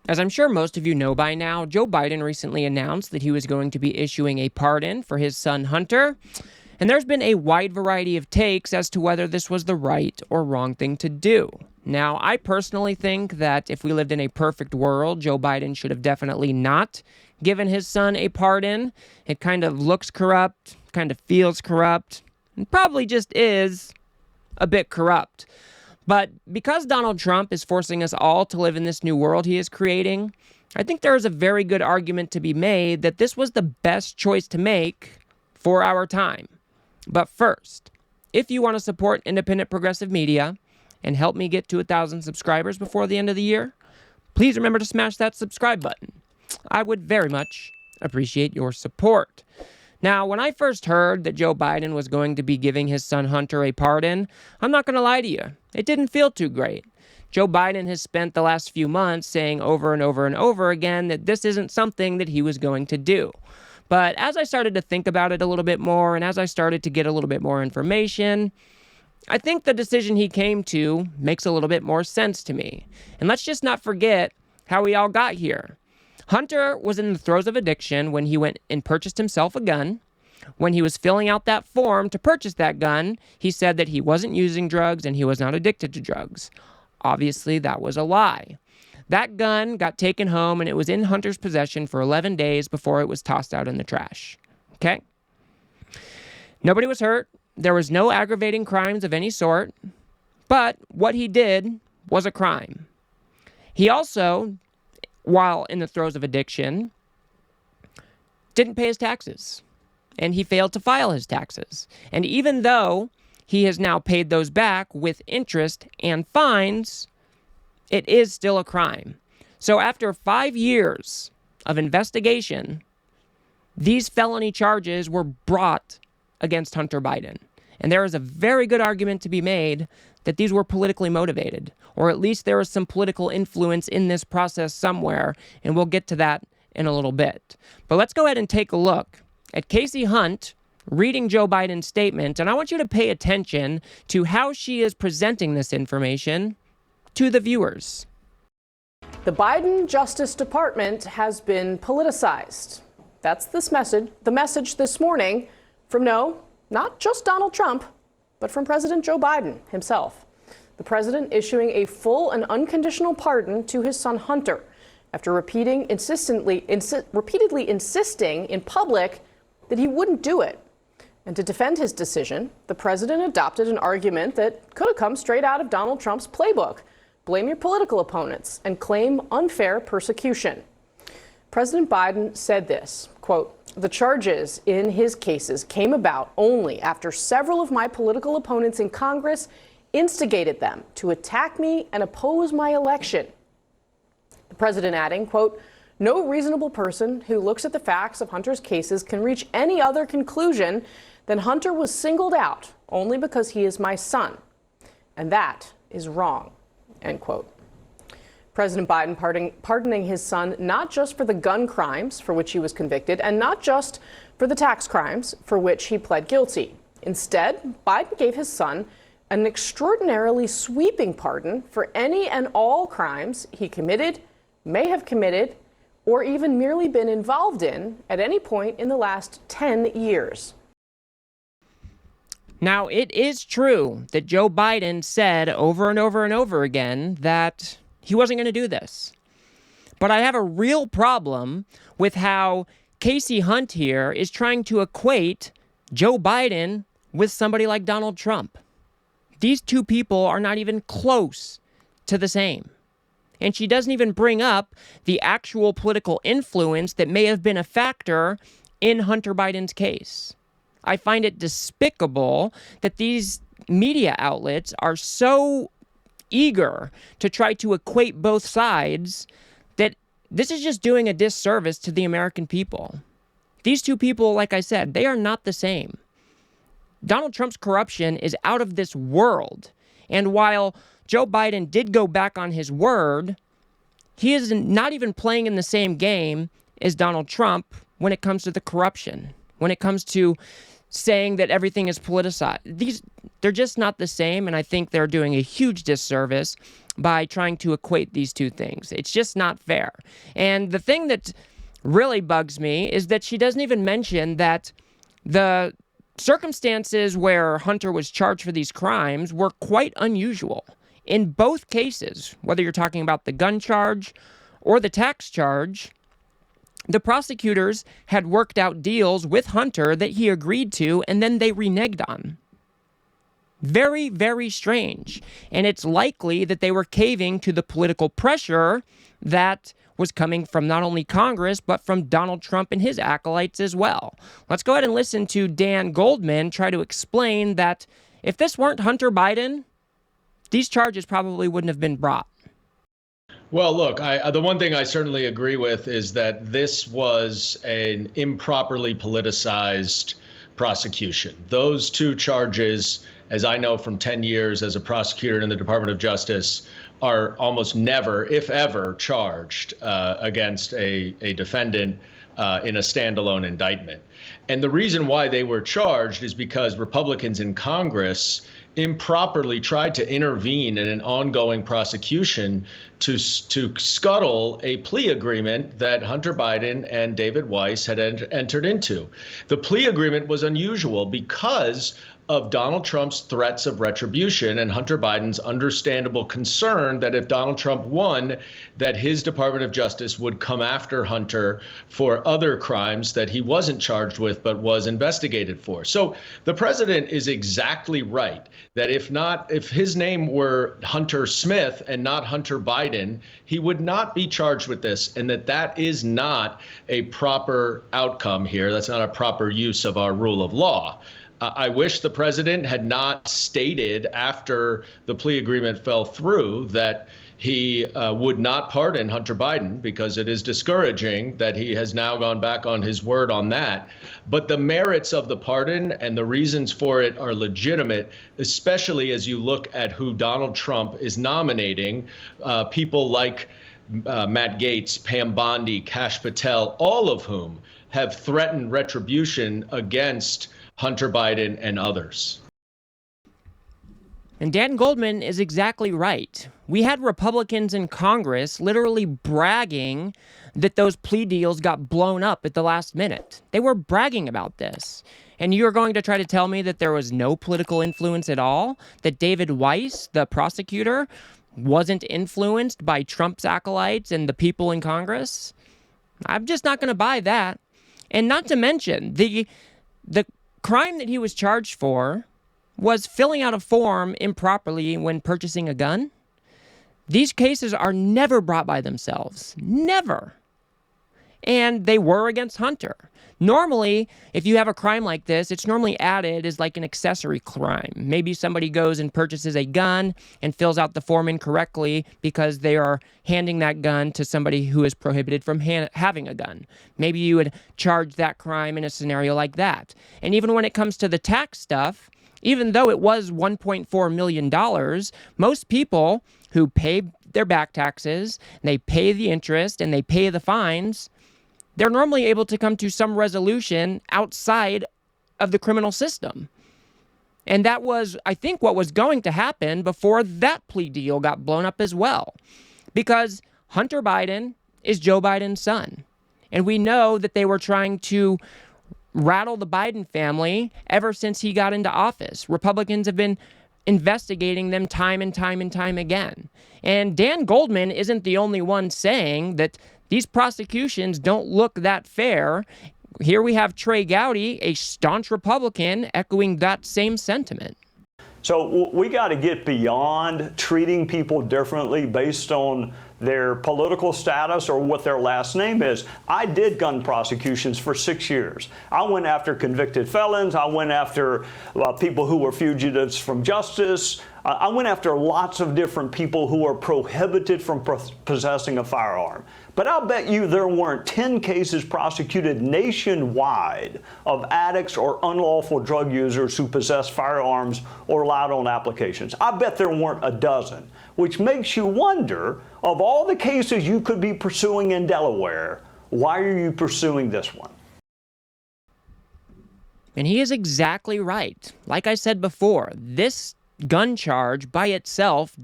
As I'm sure most of you know by now, Joe Biden recently announced that he was going to be issuing a pardon for his son Hunter, and there's been a wide variety of takes as to whether this was the right or wrong thing to do. Now, I personally think that if we lived in a perfect world, Joe Biden should have definitely not given his son a pardon. It kind of looks corrupt, kind of feels corrupt, and probably just is a bit corrupt. But because Donald Trump is forcing us all to live in this new world he is creating, I think there is a very good argument to be made that this was the best choice to make for our time. But first, if you want to support independent progressive media and help me get to 1,000 subscribers before the end of the year, please remember to smash that subscribe button. I would very much appreciate your support. Now, when I first heard that Joe Biden was going to be giving his son Hunter a pardon, I'm not going to lie to you, it didn't feel too great. Joe Biden has spent the last few months saying over and over and over again that this isn't something that he was going to do. But as I started to think about it a little bit more, and as I started to get a little bit more information, I think the decision he came to makes a little bit more sense to me. And let's just not forget how we all got here. Hunter was in the throes of addiction when he went and purchased himself a gun. When he was filling out that form to purchase that gun, he said that he wasn't using drugs and he was not addicted to drugs. Obviously, that was a lie. That gun got taken home and it was in Hunter's possession for 11 days before it was tossed out in the trash. Okay? Nobody was hurt. There was no aggravating crimes of any sort. But what he did was a crime. He also, while in the throes of addiction, didn't pay his taxes. And he failed to file his taxes. And even though he has now paid those back with interest and fines, it is still a crime. So after 5 years of investigation, these felony charges were brought against Hunter Biden. And there is a very good argument to be made that these were politically motivated, or at least there was some political influence in this process somewhere, and we'll get to that in a little bit. But let's go ahead and take a look at Casey Hunt reading Joe Biden's statement, and I want you to pay attention to how she is presenting this information to the viewers. The Biden Justice Department has been politicized. That's this message, the message this morning from not just Donald Trump, but from President Joe Biden himself. The president issuing a full and unconditional pardon to his son Hunter after repeatedly insisting in public that he wouldn't do it. And to defend his decision, the president adopted an argument that could have come straight out of Donald Trump's playbook. Blame your political opponents and claim unfair persecution. President Biden said this, quote, "The charges in his cases came about only after several of my political opponents in Congress instigated them to attack me and oppose my election." The president adding, quote, "No reasonable person who looks at the facts of Hunter's cases can reach any other conclusion than Hunter was singled out only because he is my son. And that is wrong," end quote. President Biden pardoning his son not just for the gun crimes for which he was convicted and not just for the tax crimes for which he pled guilty. Instead, Biden gave his son an extraordinarily sweeping pardon for any and all crimes he committed, may have committed, or even merely been involved in at any point in the last 10 years. Now, it is true that Joe Biden said over and over and over again that he wasn't going to do this. But I have a real problem with how Casey Hunt here is trying to equate Joe Biden with somebody like Donald Trump. These two people are not even close to the same. And she doesn't even bring up the actual political influence that may have been a factor in Hunter Biden's case. I find it despicable that these media outlets are so eager to try to equate both sides that this is just doing a disservice to the American people. These two people, like I said, they are not the same. Donald Trump's corruption is out of this world. And while Joe Biden did go back on his word, he is not even playing in the same game as Donald Trump when it comes to the corruption, when it comes to saying that everything is politicized. They're just not the same, and I think they're doing a huge disservice by trying to equate these two things. It's just not fair. And the thing that really bugs me is that she doesn't even mention that the circumstances where Hunter was charged for these crimes were quite unusual. In both cases, whether you're talking about the gun charge or the tax charge, the prosecutors had worked out deals with Hunter that he agreed to, and then they reneged on. Very, very strange. And it's likely that they were caving to the political pressure that was coming from not only Congress, but from Donald Trump and his acolytes as well. Let's go ahead and listen to Dan Goldman try to explain that if this weren't Hunter Biden, these charges probably wouldn't have been brought. Well, look, the one thing I certainly agree with is that this was an improperly politicized prosecution. Those two charges, as I know from 10 years as a prosecutor in the Department of Justice, are almost never, if ever, charged against a defendant in a standalone indictment. And the reason why they were charged is because Republicans in Congress improperly tried to intervene in an ongoing prosecution to scuttle a plea agreement that Hunter Biden and David Weiss had entered into. The plea agreement was unusual because of Donald Trump's threats of retribution and Hunter Biden's understandable concern that if Donald Trump won, that his Department of Justice would come after Hunter for other crimes that he wasn't charged with but was investigated for. So the president is exactly right that if his name were Hunter Smith and not Hunter Biden, he would not be charged with this, and that is not a proper outcome here. That's not a proper use of our rule of law. I wish the president had not stated after the plea agreement fell through that he would not pardon Hunter Biden, because it is discouraging that he has now gone back on his word on that. But the merits of the pardon and the reasons for it are legitimate, especially as you look at who Donald Trump is nominating, people like Matt Gaetz, Pam Bondi, Kash Patel, all of whom have threatened retribution against Hunter Biden and others. And Dan Goldman is exactly right. We had Republicans in Congress literally bragging that those plea deals got blown up at the last minute. They were bragging about this. And you're going to try to tell me that there was no political influence at all? That David Weiss, the prosecutor, wasn't influenced by Trump's acolytes and the people in Congress? I'm just not going to buy that. And not to mention, the crime that he was charged for was filling out a form improperly when purchasing a gun. These cases are never brought by themselves. Never. And they were against Hunter. Normally, if you have a crime like this, it's normally added as like an accessory crime. Maybe somebody goes and purchases a gun and fills out the form incorrectly because they are handing that gun to somebody who is prohibited from having a gun. Maybe you would charge that crime in a scenario like that. And even when it comes to the tax stuff, even though it was $1.4 million, most people who pay their back taxes, and they pay the interest, and they pay the fines, they're normally able to come to some resolution outside of the criminal system. And that was, I think, what was going to happen before that plea deal got blown up as well. Because Hunter Biden is Joe Biden's son. And we know that they were trying to rattle the Biden family ever since he got into office. Republicans have been investigating them time and time and time again. And Dan Goldman isn't the only one saying that these prosecutions don't look that fair. Here we have Trey Gowdy, a staunch Republican, echoing that same sentiment. So we got to get beyond treating people differently based on their political status or what their last name is. I did gun prosecutions for 6 years. I went after convicted felons. I went after people who were fugitives from justice. I went after lots of different people who were prohibited from possessing a firearm. But I'll bet you there weren't 10 cases prosecuted nationwide of addicts or unlawful drug users who possess firearms or lied on applications. I bet there weren't a dozen, which makes you wonder, of all the cases you could be pursuing in Delaware, why are you pursuing this one? And he is exactly right. Like I said before, this gun charge by itself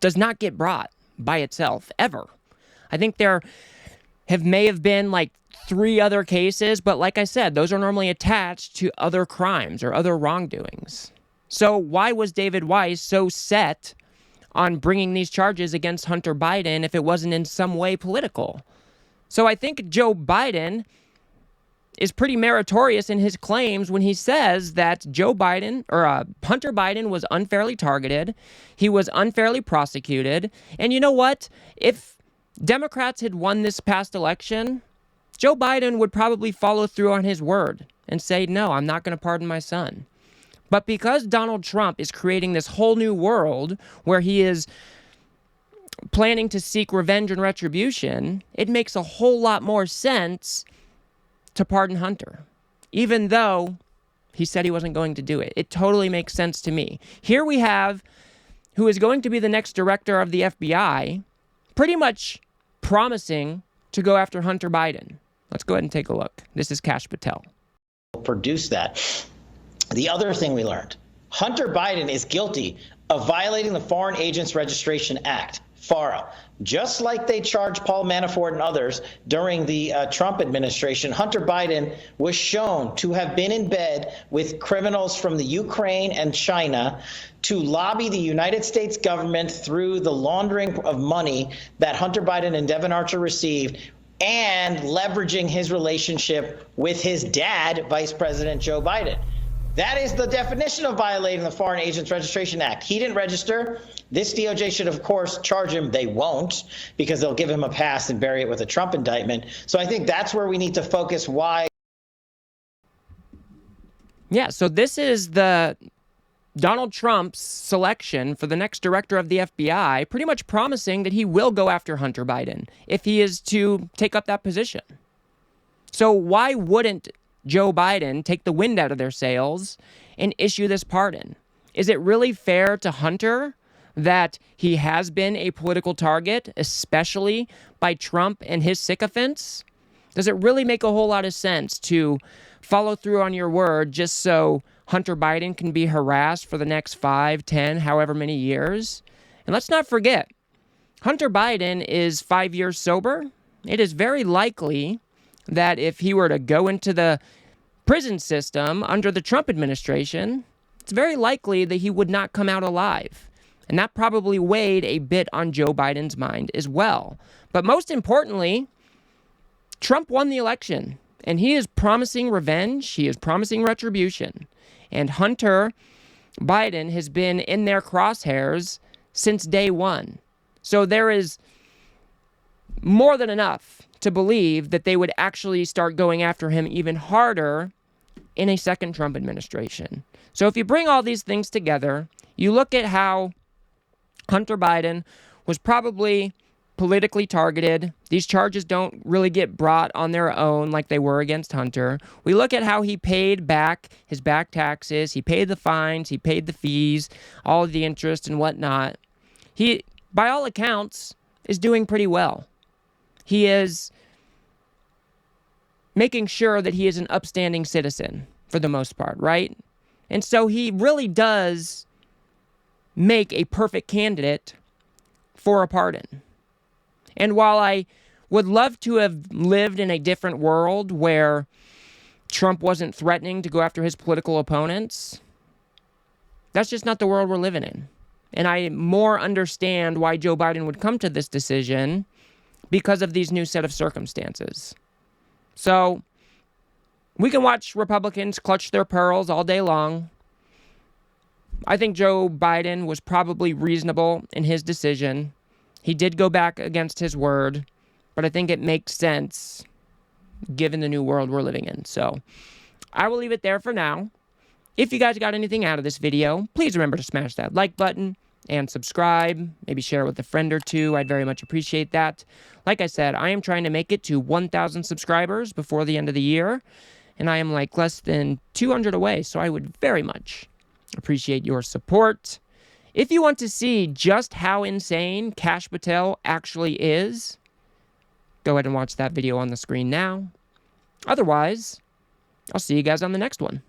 does not get brought by itself, ever. I think there may have been like 3 other cases, but like I said, those are normally attached to other crimes or other wrongdoings. So why was David Weiss so set on bringing these charges against Hunter Biden if it wasn't in some way political? So I think Joe Biden is pretty meritorious in his claims when he says that Hunter Biden was unfairly targeted, he was unfairly prosecuted, and you know what? If Democrats had won this past election, Joe Biden would probably follow through on his word and say, no, I'm not going to pardon my son. But because Donald Trump is creating this whole new world where he is planning to seek revenge and retribution, it makes a whole lot more sense to pardon Hunter, even though he said he wasn't going to do it. It totally makes sense to me. Here we have who is going to be the next director of the FBI, pretty much promising to go after Hunter Biden. Let's go ahead and take a look. This is Kash Patel. Produce that. The other thing we learned, Hunter Biden is guilty of violating the Foreign Agents Registration Act, FARA. Just like they charged Paul Manafort and others during the Trump administration, Hunter Biden was shown to have been in bed with criminals from the Ukraine and China to lobby the United States government through the laundering of money that Hunter Biden and Devon Archer received, and leveraging his relationship with his dad, Vice President Joe Biden. That is the definition of violating the Foreign Agents Registration Act. He didn't register. This DOJ should, of course, charge him. They won't, because they'll give him a pass and bury it with a Trump indictment. So I think that's where we need to focus. Why? Yeah, so this is the Donald Trump's selection for the next director of the FBI, pretty much promising that he will go after Hunter Biden if he is to take up that position. So why wouldn't Joe Biden take the wind out of their sails and issue this pardon? Is it really fair to Hunter that he has been a political target, especially by Trump and his sycophants? Does it really make a whole lot of sense to follow through on your word just so Hunter Biden can be harassed for the next 5, 10, however many years? And let's not forget, Hunter Biden is 5 years sober. It is very likely that if he were to go into the prison system under the Trump administration, it's very likely that he would not come out alive. And that probably weighed a bit on Joe Biden's mind as well. But most importantly, Trump won the election, and he is promising revenge. He is promising retribution. And Hunter Biden has been in their crosshairs since day one. So there is more than enough to believe that they would actually start going after him even harder in a second Trump administration. So if you bring all these things together, you look at how Hunter Biden was probably politically targeted. These charges don't really get brought on their own like they were against Hunter. We look at how he paid back his back taxes. He paid the fines. He paid the fees, all of the interest and whatnot. He, by all accounts, is doing pretty well. He is making sure that he is an upstanding citizen for the most part, right? And so he really does make a perfect candidate for a pardon. And while I would love to have lived in a different world where Trump wasn't threatening to go after his political opponents, that's just not the world we're living in. And I more understand why Joe Biden would come to this decision because of these new set of circumstances. So we can watch Republicans clutch their pearls all day long. I think Joe Biden was probably reasonable in his decision. He did go back against his word, but I think it makes sense given the new world we're living in. So I will leave it there for now. If you guys got anything out of this video, please remember to smash that like button and subscribe. Maybe share it with a friend or two. I'd very much appreciate that. Like I said, I am trying to make it to 1,000 subscribers before the end of the year, and I am like less than 200 away, so I would very much appreciate your support. If you want to see just how insane Kash Patel actually is, go ahead and watch that video on the screen now. Otherwise, I'll see you guys on the next one.